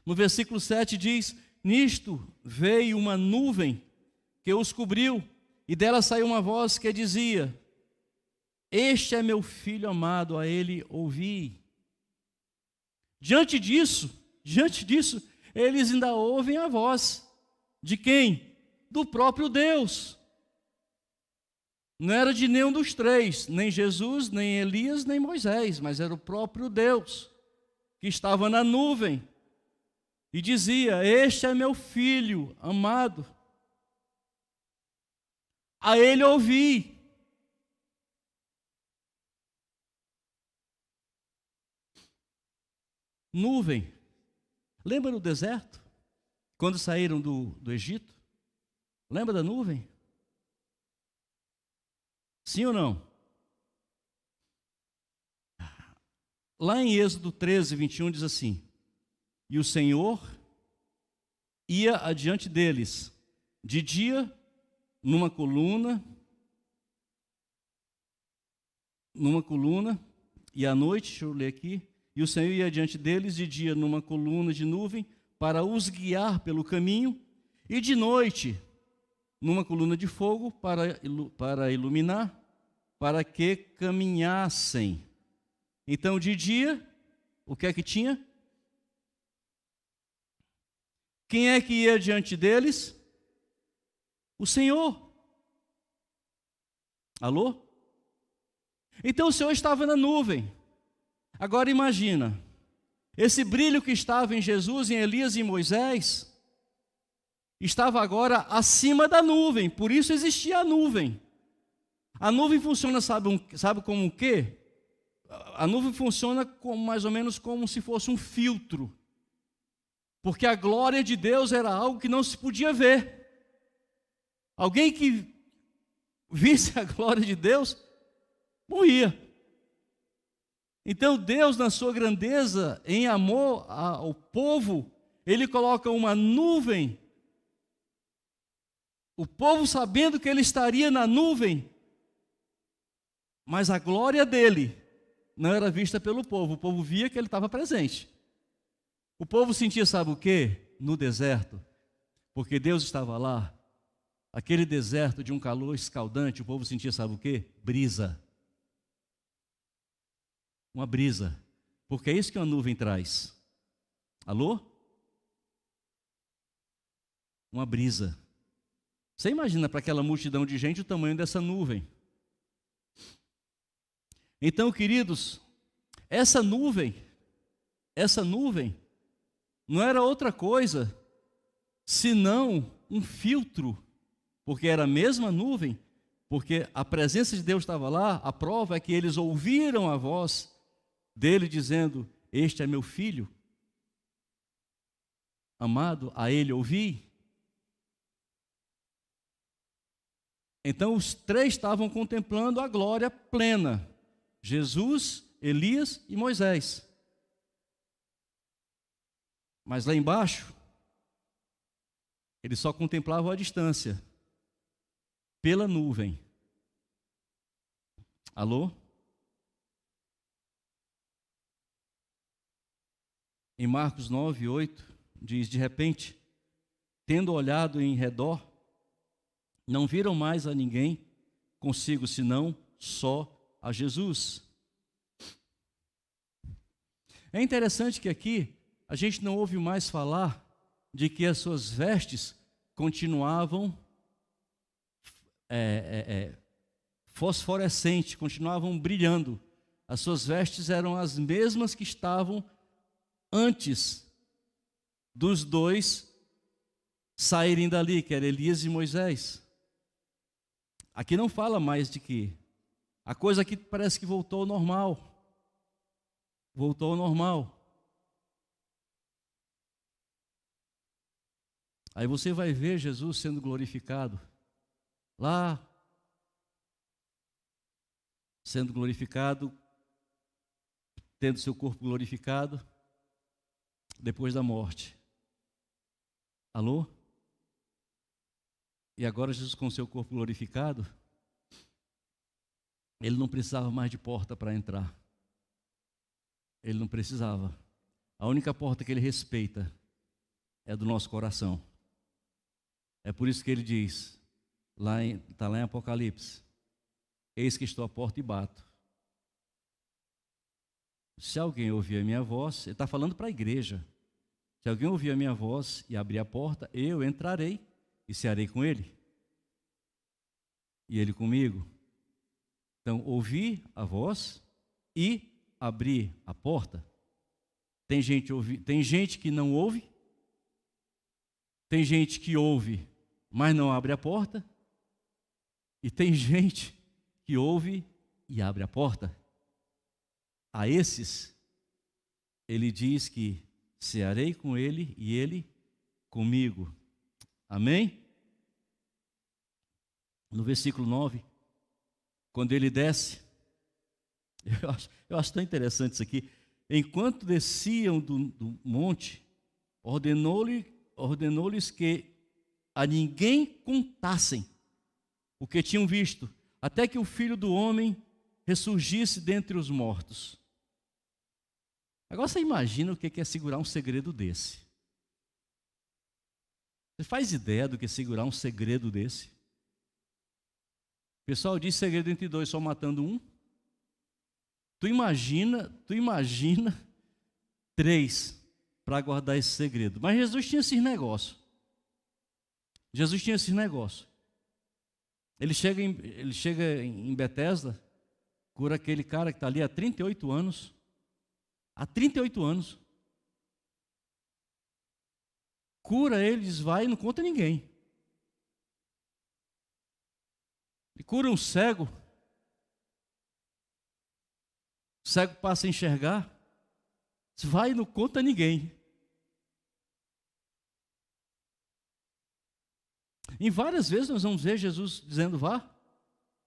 No versículo 7 diz: nisto veio uma nuvem que os cobriu, e dela saiu uma voz que dizia: este é meu filho amado, a ele ouvi. Diante disso, eles ainda ouvem a voz. De quem? Do próprio Deus. Não era de nenhum dos três, nem Jesus, nem Elias, nem Moisés, mas era o próprio Deus, que estava na nuvem, e dizia: este é meu filho amado, a ele ouvi. Nuvem. Lembra no deserto? Quando saíram do Egito? Lembra da nuvem? Sim ou não? Lá em Êxodo 13, 21 diz assim: e o Senhor ia adiante deles, de dia numa coluna, e à noite, deixa eu ler aqui, e o Senhor ia adiante deles de dia numa coluna de nuvem, para os guiar pelo caminho, e de noite numa coluna de fogo, para iluminar, para que caminhassem. Então, de dia, o que é que tinha? Quem é que ia diante deles? O Senhor. Alô? Então o Senhor estava na nuvem. Agora imagina, esse brilho que estava em Jesus, em Elias e em Moisés, estava agora acima da nuvem, por isso existia a nuvem. A nuvem funciona, sabe como o quê? A nuvem funciona como, mais ou menos como se fosse um filtro, porque a glória de Deus era algo que não se podia ver. Alguém que visse a glória de Deus, morria. Então Deus, na sua grandeza, em amor ao povo, Ele coloca uma nuvem. O povo sabendo que Ele estaria na nuvem, mas a glória dEle não era vista pelo povo. O povo via que Ele estava presente. O povo sentia, sabe o quê? No deserto, porque Deus estava lá. Aquele deserto de um calor escaldante, o povo sentia, sabe o quê? Brisa. Uma brisa, porque é isso que uma nuvem traz. Alô? Uma brisa. Você imagina para aquela multidão de gente o tamanho dessa nuvem. Então, queridos, essa nuvem não era outra coisa senão um filtro, porque era a mesma nuvem, porque a presença de Deus estava lá. A prova é que eles ouviram a voz dele dizendo: este é meu filho amado, a ele ouvi. Então os três estavam contemplando a glória plena: Jesus, Elias e Moisés. Mas lá embaixo, eles só contemplavam a distância, pela nuvem. Alô? Em Marcos 9, 8, diz: de repente, tendo olhado em redor, não viram mais a ninguém consigo, senão só a Jesus. É interessante que aqui a gente não ouve mais falar de que as suas vestes continuavam fosforescentes, continuavam brilhando. As suas vestes eram as mesmas que estavam antes dos dois saírem dali, que era Elias e Moisés. Aqui não fala mais de que a coisa aqui parece que voltou ao normal. Voltou ao normal. Aí você vai ver Jesus sendo glorificado lá, sendo glorificado, tendo seu corpo glorificado depois da morte. Alô? E agora Jesus, com seu corpo glorificado, ele não precisava mais de porta para entrar. Ele não precisava. A única porta que ele respeita é do nosso coração. É por isso que ele diz, está lá em Apocalipse: eis que estou à porta e bato. Se alguém ouvir a minha voz, ele está falando para a igreja. Se alguém ouvir a minha voz e abrir a porta, eu entrarei e cearei com ele, e ele comigo. Então, ouvir a voz e abrir a porta. Tem gente que não ouve, tem gente que ouve, mas não abre a porta, e tem gente que ouve e abre a porta. A esses, ele diz que cearei com ele e ele comigo. Amém? No versículo 9, quando ele desce, eu acho tão interessante isso aqui. Enquanto desciam do monte, ordenou-lhes que a ninguém contassem o que tinham visto, até que o Filho do Homem ressurgisse dentre os mortos. Agora você imagina o que é segurar um segredo desse? Você faz ideia do que é segurar um segredo desse? O pessoal diz segredo entre dois, só matando um. Tu imagina 3 para guardar esse segredo. Mas Jesus tinha esses negócios. Ele chega em Betesda, cura aquele cara que está ali há 38 anos. Há 38 anos. Cura ele, diz, vai e não conta ninguém. Ele cura um cego. O cego passa a enxergar. Diz, vai e não conta ninguém. Em várias vezes nós vamos ver Jesus dizendo vá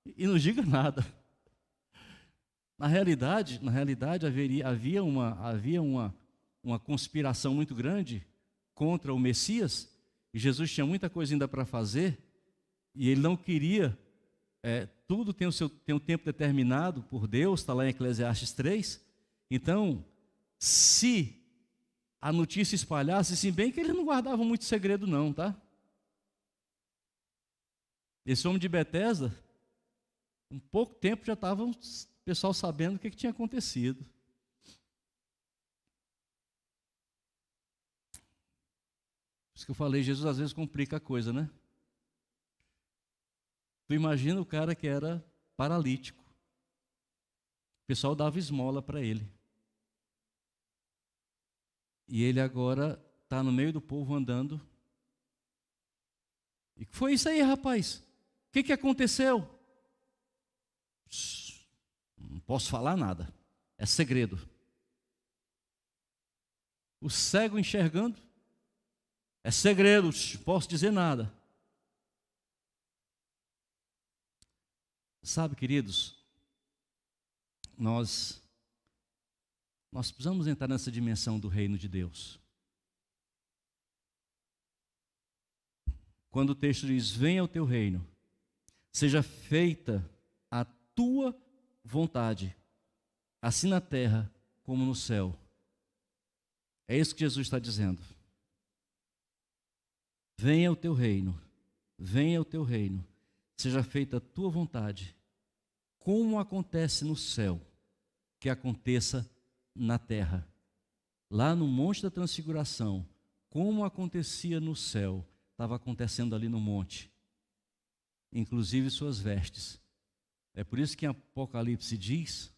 e não diga nada. Na realidade havia uma conspiração muito grande contra o Messias, e Jesus tinha muita coisa ainda para fazer, e ele não queria, tudo tem um tempo determinado por Deus, está lá em Eclesiastes 3, então, se a notícia espalhasse, se bem que eles não guardavam muito segredo não, tá? Esse homem de Betesda, em pouco tempo já estavam o pessoal sabendo o que tinha acontecido. Por isso que eu falei, Jesus às vezes complica a coisa, né? Tu imagina o cara que era paralítico. O pessoal dava esmola para ele. E ele agora está no meio do povo andando. E que foi isso aí, rapaz? O que aconteceu? Não posso falar nada, é segredo. O cego enxergando, é segredo, não posso dizer nada. Sabe, queridos, nós precisamos entrar nessa dimensão do reino de Deus. Quando o texto diz, venha o teu reino, seja feita a tua vontade, assim na terra como no céu. É isso que Jesus está dizendo. Venha o teu reino, seja feita a tua vontade, como acontece no céu, que aconteça na terra. Lá no Monte da Transfiguração, como acontecia no céu, estava acontecendo ali no monte, inclusive suas vestes. É por isso que em Apocalipse diz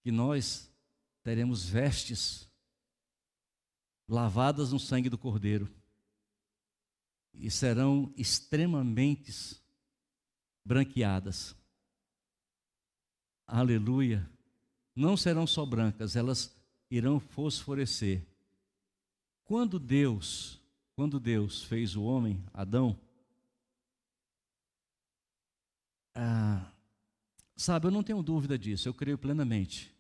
que nós teremos vestes lavadas no sangue do Cordeiro e serão extremamente branqueadas. Aleluia! Não serão só brancas, elas irão fosforecer. Quando Deus fez o homem, Adão, sabe, eu não tenho dúvida disso, eu creio plenamente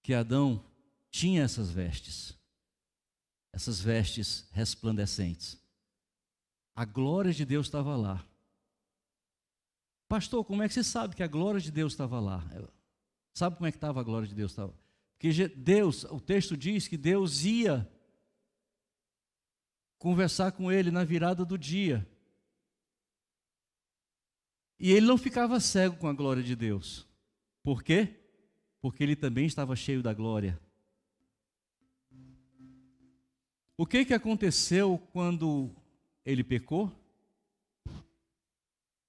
que Adão tinha essas vestes resplandecentes. A glória de Deus estava lá. Pastor, como é que você sabe que a glória de Deus estava lá? Sabe como é que estava a glória de Deus? Porque Deus, o texto diz que Deus ia conversar com ele na virada do dia. E ele não ficava cego com a glória de Deus. Por quê? Porque ele também estava cheio da glória. O que aconteceu quando ele pecou?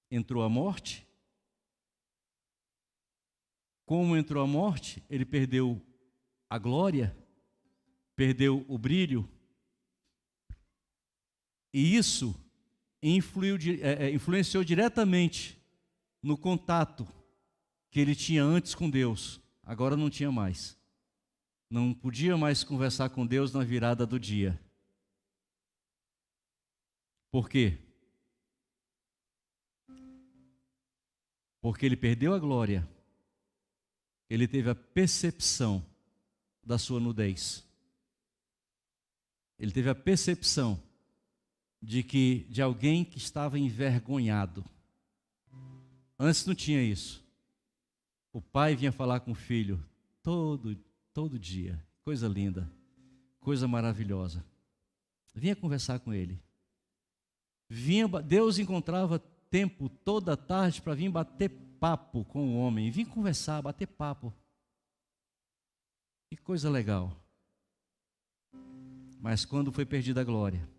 Entrou a morte. Como entrou a morte, ele perdeu a glória, perdeu o brilho. E isso influenciou diretamente no contato que ele tinha antes com Deus. Agora não tinha mais. Não podia mais conversar com Deus na virada do dia. Por quê? Porque ele perdeu a glória. Ele teve a percepção da sua nudez. Ele teve a percepção de alguém que estava envergonhado. Antes não tinha isso. O pai vinha falar com o filho todo dia. Coisa linda, coisa maravilhosa. Vinha conversar com ele. Deus encontrava tempo toda tarde para vir bater papo com o homem. Vinha conversar, bater papo. Que coisa legal. Mas quando foi perdida a glória,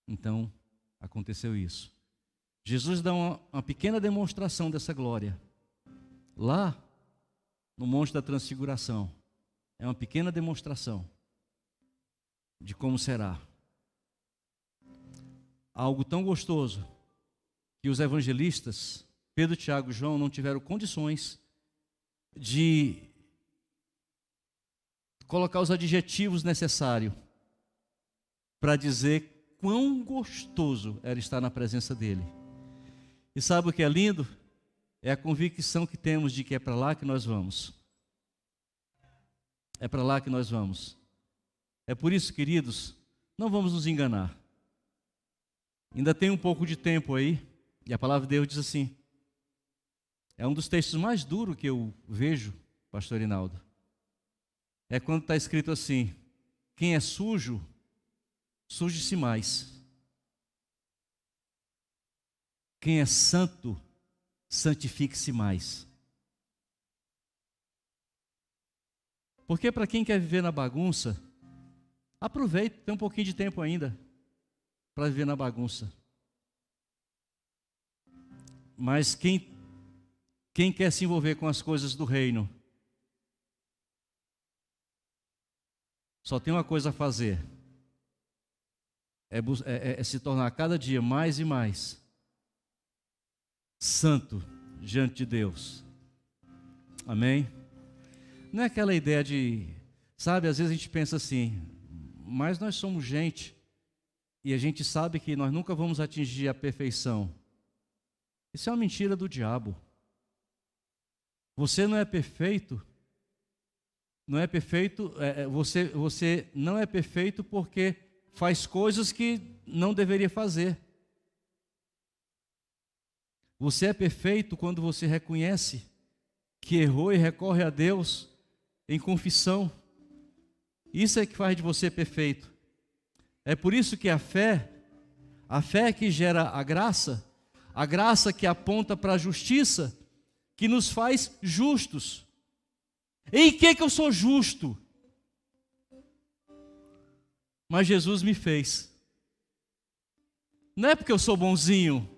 então aconteceu isso. Jesus dá uma pequena demonstração dessa glória. Lá, no Monte da Transfiguração. É uma pequena demonstração de como será. Algo tão gostoso que os evangelistas, Pedro, Tiago e João, não tiveram condições de colocar os adjetivos necessários para dizer quão gostoso era estar na presença dele. E sabe o que é lindo? É a convicção que temos de que é para lá que nós vamos. É para lá que nós vamos. É por isso, queridos, não vamos nos enganar. Ainda tem um pouco de tempo aí, e a palavra de Deus diz assim, é um dos textos mais duros que eu vejo, pastor Rinaldo. É quando está escrito assim, quem é sujo, suje-se mais. Quem é santo, santifique-se mais. Porque para quem quer viver na bagunça, aproveite, tem um pouquinho de tempo ainda para viver na bagunça. Mas quem quer se envolver com as coisas do reino, só tem uma coisa a fazer, é se tornar cada dia mais e mais santo diante de Deus. Amém? Não é aquela ideia de, sabe, às vezes a gente pensa assim, mas nós somos gente, e a gente sabe que nós nunca vamos atingir a perfeição. Isso é uma mentira do diabo. Você não é perfeito, você não é perfeito porque faz coisas que não deveria fazer. Você é perfeito quando você reconhece que errou e recorre a Deus em confissão. Isso é que faz de você perfeito. É por isso que a fé que gera a graça que aponta para a justiça, que nos faz justos. Em que eu sou justo? Mas Jesus me fez. Não é porque eu sou bonzinho,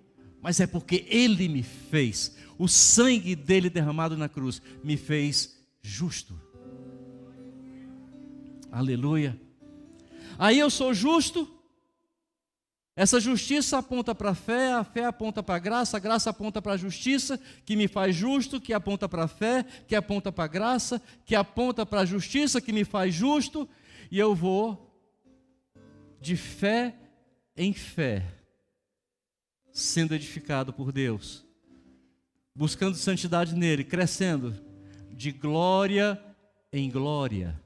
mas é porque Ele me fez. O sangue dele derramado na cruz me fez justo. Aleluia. Aí eu sou justo. Essa justiça aponta para a fé aponta para a graça aponta para a justiça, que me faz justo, que aponta para a fé, que aponta para a graça, que aponta para a justiça, que me faz justo, e eu vou de fé em fé, sendo edificado por Deus, buscando santidade nele, crescendo de glória em glória.